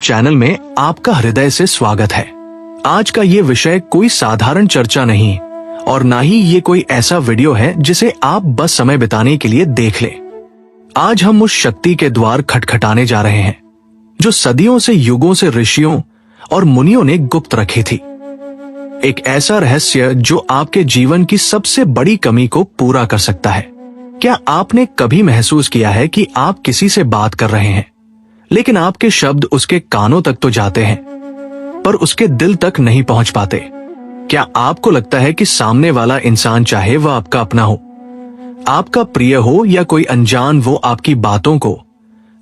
Channel में आपका हृदय से स्वागत है। आज का ये विषय कोई साधारण चर्चा नहीं और ना ही ये कोई ऐसा वीडियो है जिसे आप बस समय बिताने के लिए देख लें। आज हम उस शक्ति के द्वार खटखटाने जा रहे हैं जो सदियों से युगों से ऋषियों और मुनियों ने गुप्त रखी थी। एक ऐसा रहस्य जो आपके जीवन की सबसे बड़ी कमी को पूरा कर सकता है। क्या आपने कभी महसूस किया है कि आप किसी से बात कर रहे हैं लेकिन आपके शब्द उसके कानों तक तो जाते हैं पर उसके दिल तक नहीं पहुंच पाते? क्या आपको लगता है कि सामने वाला इंसान, चाहे वह आपका अपना हो, आपका प्रिय हो या कोई अनजान, वो आपकी बातों को,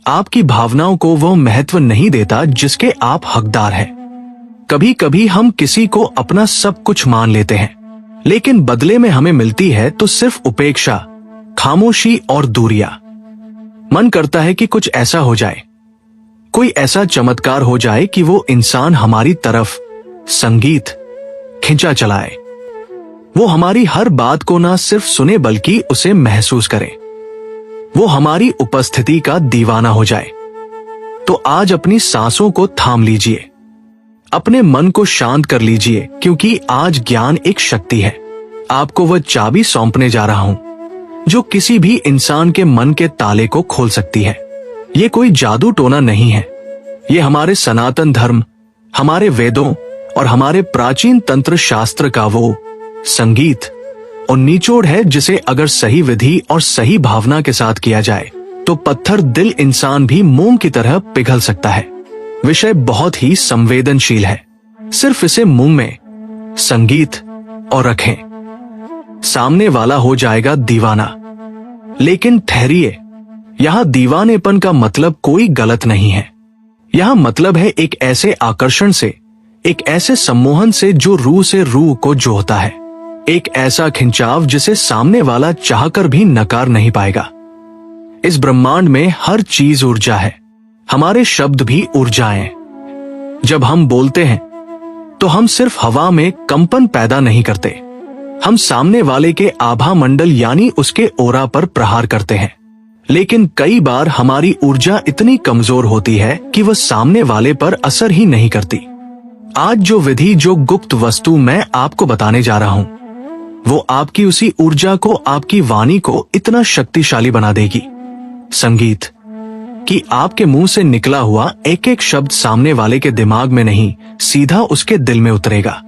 आपकी भावनाओं को वो महत्व नहीं देता जिसके आप हकदार हैं? कभी कभी हम किसी को अपना सब कुछ मान लेते हैं लेकिन बदले में हमें मिलती है तो सिर्फ उपेक्षा, खामोशी और दूरियां। मन करता है कि कुछ ऐसा हो जाए, कोई ऐसा चमत्कार हो जाए कि वो इंसान हमारी तरफ संगीत खिंचा चलाए, वो हमारी हर बात को ना सिर्फ सुने बल्कि उसे महसूस करे, वो हमारी उपस्थिति का दीवाना हो जाए। तो आज अपनी सांसों को थाम लीजिए, अपने मन को शांत कर लीजिए, क्योंकि आज ज्ञान एक शक्ति है। आपको वह चाबी सौंपने जा रहा हूं जो किसी भी इंसान के मन के ताले को खोल सकती है। ये कोई जादू टोना नहीं है, ये हमारे सनातन धर्म, हमारे वेदों और हमारे प्राचीन तंत्र शास्त्र का वो संगीत और निचोड़ है जिसे अगर सही विधि और सही भावना के साथ किया जाए तो पत्थर दिल इंसान भी मोम की तरह पिघल सकता है। विषय बहुत ही संवेदनशील है, सिर्फ इसे मुंह में संगीत और रखें, सामने वाला हो जाएगा दीवाना। लेकिन ठहरिए, यहां दीवानेपन का मतलब कोई गलत नहीं है। यहां मतलब है एक ऐसे आकर्षण से, एक ऐसे सम्मोहन से जो रूह से रूह को जोड़ता है, एक ऐसा खिंचाव जिसे सामने वाला चाहकर भी नकार नहीं पाएगा। इस ब्रह्मांड में हर चीज ऊर्जा है, हमारे शब्द भी ऊर्जाएं। जब हम बोलते हैं तो हम सिर्फ हवा में कंपन पैदा नहीं करते, हम सामने वाले के आभा मंडल यानी उसके ओरा पर प्रहार करते हैं। लेकिन कई बार हमारी ऊर्जा इतनी कमजोर होती है कि वह सामने वाले पर असर ही नहीं करती। आज जो विधि, जो गुप्त वस्तु मैं आपको बताने जा रहा हूं, वो आपकी उसी ऊर्जा को, आपकी वाणी को इतना शक्तिशाली बना देगी, संगीत, कि आपके मुंह से निकला हुआ एक एक शब्द सामने वाले के दिमाग में नहीं, सीधा उसके दिल में उतरेगा।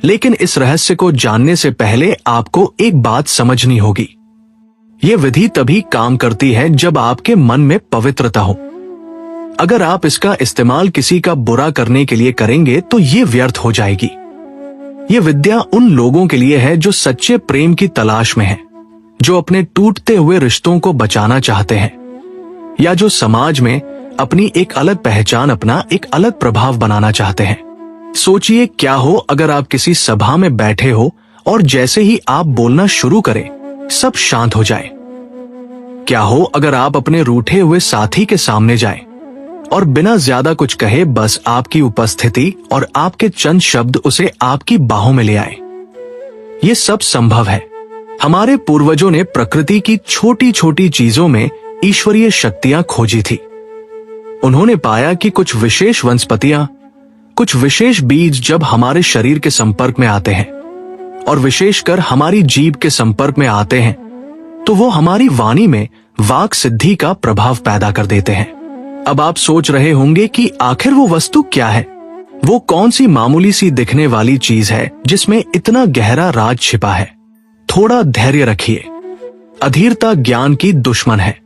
लेकिन इस रहस्य को जानने से पहले आपको एक बात समझनी होगी। ये विधि तभी काम करती है जब आपके मन में पवित्रता हो। अगर आप इसका इस्तेमाल किसी का बुरा करने के लिए करेंगे तो ये व्यर्थ हो जाएगी। ये विद्या उन लोगों के लिए है जो सच्चे प्रेम की तलाश में हैं, जो अपने टूटते हुए रिश्तों को बचाना चाहते हैं, या जो समाज में अपनी एक अलग पहचान, अपना एक अलग प्रभाव बनाना चाहते हैं। सोचिए, क्या हो अगर आप किसी सभा में बैठे हो और जैसे ही आप बोलना शुरू करें सब शांत हो जाए? क्या हो अगर आप अपने रूठे हुए साथी के सामने जाएं और बिना ज्यादा कुछ कहे बस आपकी उपस्थिति और आपके चंद शब्द उसे आपकी बाहों में ले आए? ये सब संभव है। हमारे पूर्वजों ने प्रकृति की छोटी छोटी चीजों में ईश्वरीय शक्तियां खोजी थी। उन्होंने पाया कि कुछ विशेष वनस्पतियां, कुछ विशेष बीज जब हमारे शरीर के संपर्क में आते हैं और विशेषकर हमारी जीभ के संपर्क में आते हैं तो वो हमारी वाणी में वाक सिद्धि का प्रभाव पैदा कर देते हैं। अब आप सोच रहे होंगे कि आखिर वो वस्तु क्या है, वो कौन सी मामूली सी दिखने वाली चीज है जिसमें इतना गहरा राज छिपा है? थोड़ा धैर्य रखिए, अधीरता ज्ञान की दुश्मन है।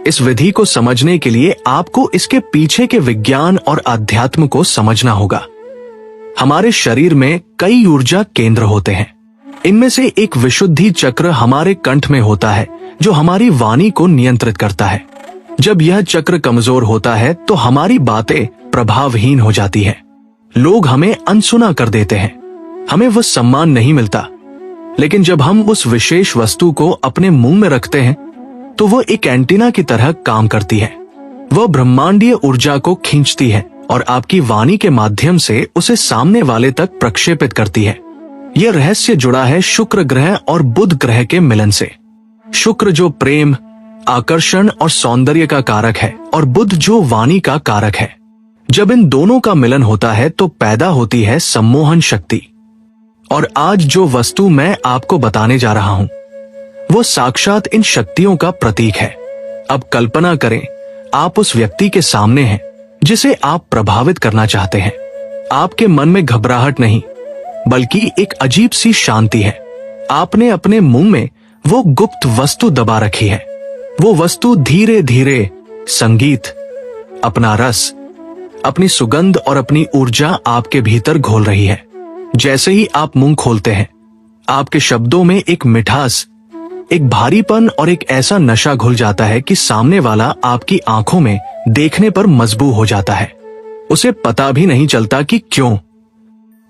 इस विधि को समझने के लिए आपको इसके पीछे के विज्ञान और अध्यात्म को समझना होगा। हमारे शरीर में कई ऊर्जा केंद्र होते हैं, इनमें से एक विशुद्धि चक्र हमारे कंठ में होता है जो हमारी वाणी को नियंत्रित करता है। जब यह चक्र कमजोर होता है तो हमारी बातें प्रभावहीन हो जाती है, लोग हमें अनसुना कर देते हैं, हमें वह सम्मान नहीं मिलता। लेकिन जब हम उस विशेष वस्तु को अपने मुंह में रखते हैं तो वो एक एंटीना की तरह काम करती है। वह ब्रह्मांडीय ऊर्जा को खींचती है और आपकी वाणी के माध्यम से उसे सामने वाले तक प्रक्षेपित करती है। यह रहस्य जुड़ा है शुक्र ग्रह और बुध ग्रह के मिलन से। शुक्र जो प्रेम, आकर्षण और सौंदर्य का कारक है और बुध जो वाणी का कारक है। जब इन दोनों का मिलन होता है तो पैदा होती है सम्मोहन शक्ति। और आज जो वस्तु मैं आपको बताने जा रहा हूं वो साक्षात इन शक्तियों का प्रतीक है। अब कल्पना करें, आप उस व्यक्ति के सामने हैं जिसे आप प्रभावित करना चाहते हैं। आपके मन में घबराहट नहीं, बल्कि एक अजीब सी शांति है। आपने अपने मुंह में वो गुप्त वस्तु दबा रखी है। वो वस्तु धीरे धीरे संगीत, अपना रस, अपनी सुगंध और अपनी ऊर्जा आपके भीतर घोल रही है। जैसे ही आप मुंह खोलते हैं, आपके शब्दों में एक मिठास, एक भारीपन और एक ऐसा नशा घुल जाता है कि सामने वाला आपकी आंखों में देखने पर मजबूर हो जाता है। उसे पता भी नहीं चलता कि क्यों,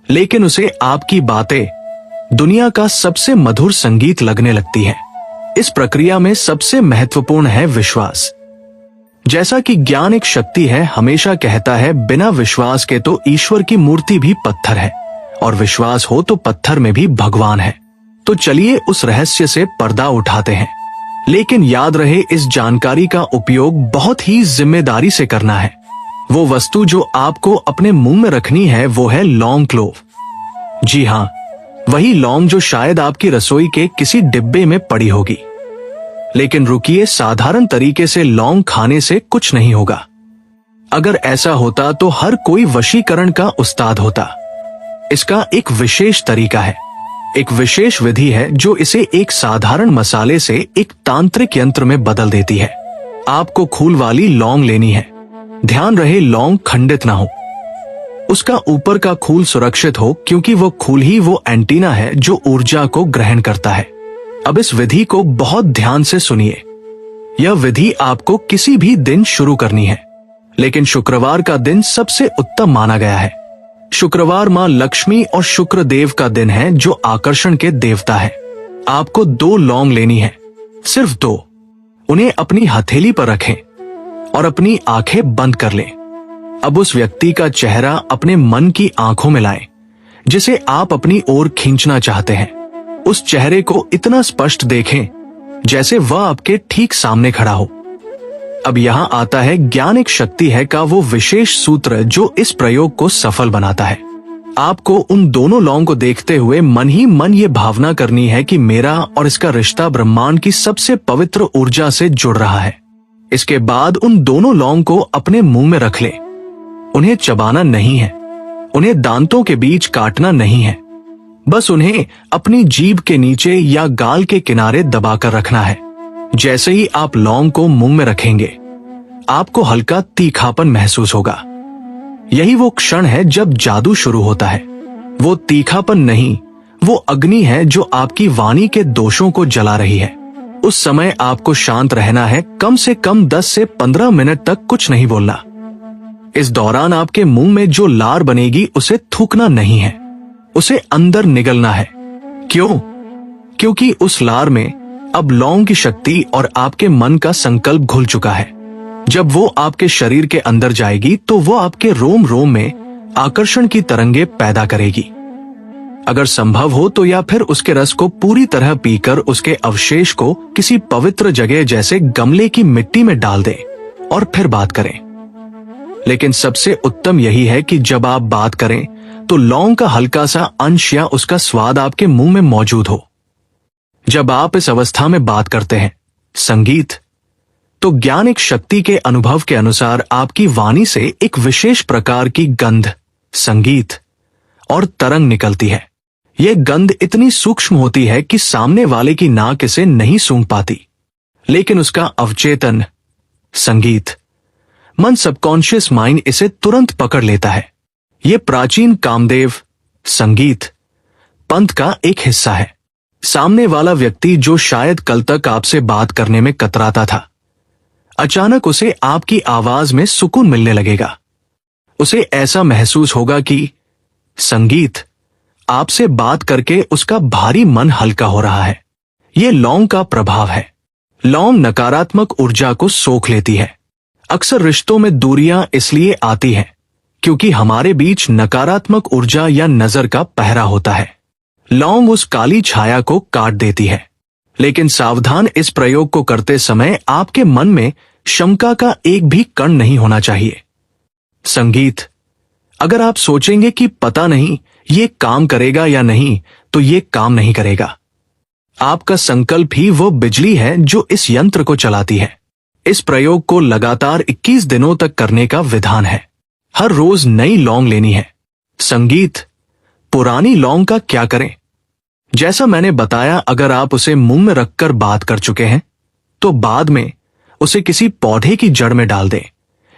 लेकिन उसे आपकी बातें दुनिया का सबसे मधुर संगीत लगने लगती है। इस प्रक्रिया में सबसे महत्वपूर्ण है विश्वास। जैसा कि ज्ञान एक शक्ति है, हमेशा कहता है बिना विश्वास के तो ईश्वर की मूर्ति भी पत्थर है, और विश्वास हो तो पत्थर में भी भगवान है। तो चलिए उस रहस्य से पर्दा उठाते हैं। लेकिन याद रहे, इस जानकारी का उपयोग बहुत ही जिम्मेदारी से करना है। वो वस्तु जो आपको अपने मुंह में रखनी है वो है लौंग क्लोव। जी हाँ, वही लौंग जो शायद आपकी रसोई के किसी डिब्बे में पड़ी होगी। लेकिन रुकिए, साधारण तरीके से लौंग खाने से कुछ नहीं होगा। अगर ऐसा होता तो हर कोई वशीकरण का उस्ताद होता। इसका एक विशेष तरीका है, एक विशेष विधि है जो इसे एक साधारण मसाले से एक तांत्रिक यंत्र में बदल देती है। आपको खूल वाली लौंग लेनी है। ध्यान रहे, लौंग खंडित ना हो, उसका ऊपर का खूल सुरक्षित हो, क्योंकि वो खूल ही वो एंटीना है जो ऊर्जा को ग्रहण करता है। अब इस विधि को बहुत ध्यान से सुनिए। यह विधि आपको किसी भी दिन शुरू करनी है, लेकिन शुक्रवार का दिन सबसे उत्तम माना गया है। शुक्रवार मां लक्ष्मी और शुक्र देव का दिन है जो आकर्षण के देवता है। आपको 2 लौंग लेनी है, सिर्फ 2। उन्हें अपनी हथेली पर रखें और अपनी आंखें बंद कर लें। अब उस व्यक्ति का चेहरा अपने मन की आंखों में लाएं, जिसे आप अपनी ओर खींचना चाहते हैं। उस चेहरे को इतना स्पष्ट देखें जैसे वह आपके ठीक सामने खड़ा हो। अब यहाँ आता है ज्ञान एक शक्ति है का वो विशेष सूत्र जो इस प्रयोग को सफल बनाता है। आपको उन दोनों लौंग को देखते हुए मन ही मन ये भावना करनी है कि मेरा और इसका रिश्ता ब्रह्मांड की सबसे पवित्र ऊर्जा से जुड़ रहा है। इसके बाद उन दोनों लौंग को अपने मुंह में रख लें। उन्हें चबाना नहीं है, उन्हें दांतों के बीच काटना नहीं है, बस उन्हें अपनी जीभ के नीचे या गाल के किनारे दबाकर रखना है। जैसे ही आप लौंग को मुंह में रखेंगे, आपको हल्का तीखापन महसूस होगा। यही वो क्षण है जब जादू शुरू होता है। वो तीखापन नहीं, वो अग्नि है जो आपकी वाणी के दोषों को जला रही है। उस समय आपको शांत रहना है, कम से कम 10 से 15 मिनट तक कुछ नहीं बोलना। इस दौरान आपके मुंह में जो लार बनेगी उसे थूकना नहीं है, उसे अंदर निगलना है। क्यों? क्योंकि उस लार में अब लौंग की शक्ति और आपके मन का संकल्प घुल चुका है। जब वो आपके शरीर के अंदर जाएगी तो वो आपके रोम रोम में आकर्षण की तरंगे पैदा करेगी। अगर संभव हो तो या फिर उसके रस को पूरी तरह पीकर उसके अवशेष को किसी पवित्र जगह जैसे गमले की मिट्टी में डाल दें और फिर बात करें। लेकिन सबसे उत्तम यही है कि जब आप बात करें तो लौंग का हल्का सा अंश या उसका स्वाद आपके मुंह में मौजूद हो। जब आप इस अवस्था में बात करते हैं संगीत, तो ज्ञान एक शक्ति के अनुभव के अनुसार आपकी वाणी से एक विशेष प्रकार की गंध, संगीत और तरंग निकलती है। यह गंध इतनी सूक्ष्म होती है कि सामने वाले की नाक इसे नहीं सूंघ पाती, लेकिन उसका अवचेतन संगीत, मन, सबकॉन्शियस माइंड इसे तुरंत पकड़ लेता है। यह प्राचीन कामदेव संगीत पंथ का एक हिस्सा है। सामने वाला व्यक्ति जो शायद कल तक आपसे बात करने में कतराता था, अचानक उसे आपकी आवाज में सुकून मिलने लगेगा। उसे ऐसा महसूस होगा कि संगीत आपसे बात करके उसका भारी मन हल्का हो रहा है। यह लौंग का प्रभाव है। लौंग नकारात्मक ऊर्जा को सोख लेती है। अक्सर रिश्तों में दूरियां इसलिए आती हैं क्योंकि हमारे बीच नकारात्मक ऊर्जा या नजर का पहरा होता है। लौंग उस काली छाया को काट देती है। लेकिन सावधान, इस प्रयोग को करते समय आपके मन में शंका का एक भी कण नहीं होना चाहिए। संगीत। अगर आप सोचेंगे कि पता नहीं ये काम करेगा या नहीं, तो ये काम नहीं करेगा। आपका संकल्प ही वो बिजली है जो इस यंत्र को चलाती है। इस प्रयोग को लगातार 21 दिनों तक करने का विधान है। हर रोज नई लौंग लेनी है। संगीत। पुरानी लौंग का क्या करें? जैसा मैंने बताया, अगर आप उसे मुंह में रखकर बात कर चुके हैं तो बाद में उसे किसी पौधे की जड़ में डाल दें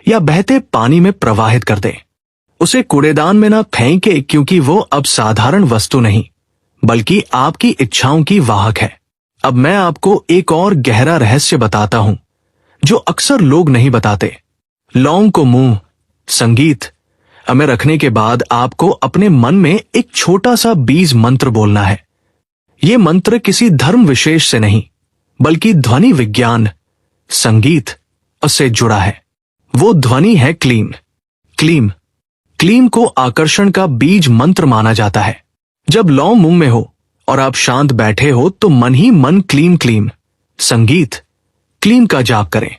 या बहते पानी में प्रवाहित कर दें। उसे कूड़ेदान में ना फेंके, क्योंकि वो अब साधारण वस्तु नहीं बल्कि आपकी इच्छाओं की वाहक है। अब मैं आपको एक और गहरा रहस्य बताता हूं जो अक्सर लोग नहीं बताते। लौंग को मुंह, संगीत, में रखने के बाद आपको अपने मन में एक छोटा सा बीज मंत्र बोलना है। यह मंत्र किसी धर्म विशेष से नहीं बल्कि ध्वनि विज्ञान, संगीत से जुड़ा है। वो ध्वनि है क्लीम। क्लीम। क्लीम को आकर्षण का बीज मंत्र माना जाता है। जब लौंग मुंह में हो और आप शांत बैठे हो तो मन ही मन क्लीम क्लीम, संगीत, क्लीम का जाप करें।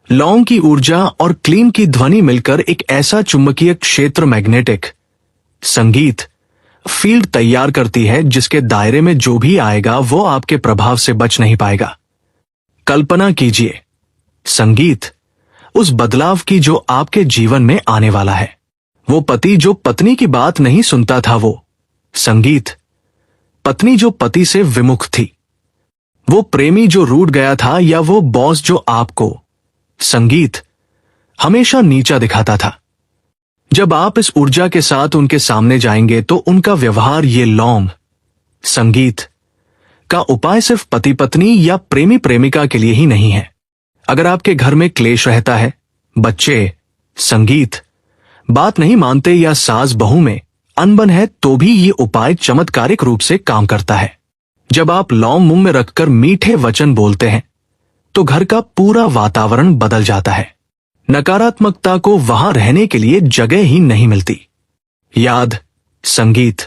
लौंग की ऊर्जा और क्लीम की ध्वनि मिलकर एक ऐसा चुंबकीय क्षेत्र, मैग्नेटिक, संगीत, फील्ड तैयार करती है जिसके दायरे में जो भी आएगा वो आपके प्रभाव से बच नहीं पाएगा। कल्पना कीजिए, संगीत, उस बदलाव की जो आपके जीवन में आने वाला है। वो पति जो पत्नी की बात नहीं सुनता था, वो संगीत, पत्नी जो पति से विमुख थी। वो प्रेमी जो रूठ गया था, या वो बॉस जो आपको, संगीत, हमेशा नीचा दिखाता था। जब आप इस ऊर्जा के साथ उनके सामने जाएंगे तो उनका व्यवहार, ये लौंग, संगीत का उपाय सिर्फ पति पत्नी या प्रेमी प्रेमिका के लिए ही नहीं है। अगर आपके घर में क्लेश रहता है, बच्चे, संगीत, बात नहीं मानते या सास बहू में अनबन है, तो भी ये उपाय चमत्कारिक रूप से काम करता है। जब आप लौंग मुंह में रखकर मीठे वचन बोलते हैं तो घर का पूरा वातावरण बदल जाता है। नकारात्मकता को वहां रहने के लिए जगह ही नहीं मिलती। याद, संगीत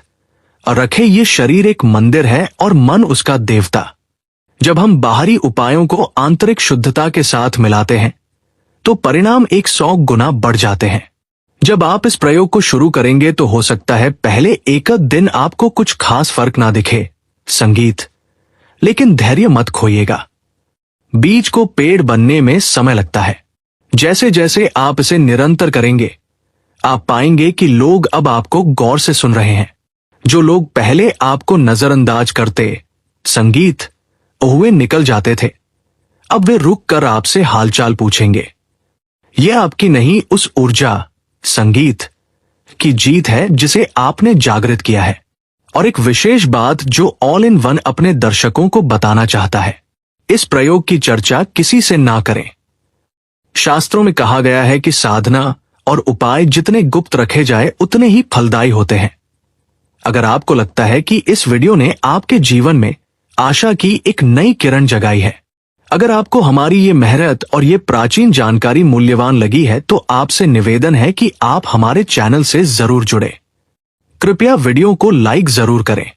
और रखे, ये शरीर एक मंदिर है और मन उसका देवता। जब हम बाहरी उपायों को आंतरिक शुद्धता के साथ मिलाते हैं तो परिणाम 100 गुना बढ़ जाते हैं। जब आप इस प्रयोग को शुरू करेंगे तो हो सकता है पहले एक दिन आपको कुछ खास फर्क ना दिखे, संगीत, लेकिन धैर्य मत खोइएगा। बीज को पेड़ बनने में समय लगता है। जैसे जैसे आप इसे निरंतर करेंगे आप पाएंगे कि लोग अब आपको गौर से सुन रहे हैं। जो लोग पहले आपको नजरअंदाज करते, संगीत, हुए निकल जाते थे, अब वे रुक कर आपसे हालचाल पूछेंगे। यह आपकी नहीं, उस ऊर्जा, संगीत की जीत है जिसे आपने जागृत किया है। और एक विशेष बात जो ऑल इन वन अपने दर्शकों को बताना चाहता है, इस प्रयोग की चर्चा किसी से ना करें। शास्त्रों में कहा गया है कि साधना और उपाय जितने गुप्त रखे जाए उतने ही फलदायी होते हैं। अगर आपको लगता है कि इस वीडियो ने आपके जीवन में आशा की एक नई किरण जगाई है, अगर आपको हमारी ये मेहनत और ये प्राचीन जानकारी मूल्यवान लगी है, तो आपसे निवेदन है कि आप हमारे चैनल से जरूर जुड़े। कृपया वीडियो को लाइक जरूर करें।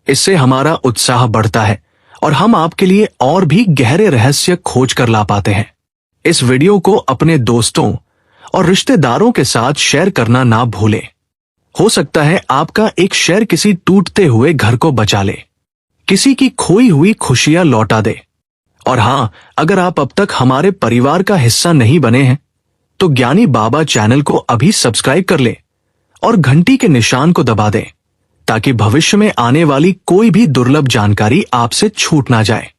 इससे हमारा उत्साह बढ़ता है और हम आपके लिए और भी गहरे रहस्य खोज कर ला पाते हैं। इस वीडियो को अपने दोस्तों और रिश्तेदारों के साथ शेयर करना ना भूलें। हो सकता है आपका एक शेयर किसी टूटते हुए घर को बचा ले, किसी की खोई हुई खुशियां लौटा दे। और हां, अगर आप अब तक हमारे परिवार का हिस्सा नहीं बने हैं तो ज्ञानी बाबा चैनल को अभी सब्सक्राइब कर ले और घंटी के निशान को दबा दें ताकि भविष्य में आने वाली कोई भी दुर्लभ जानकारी आपसे छूट ना जाए।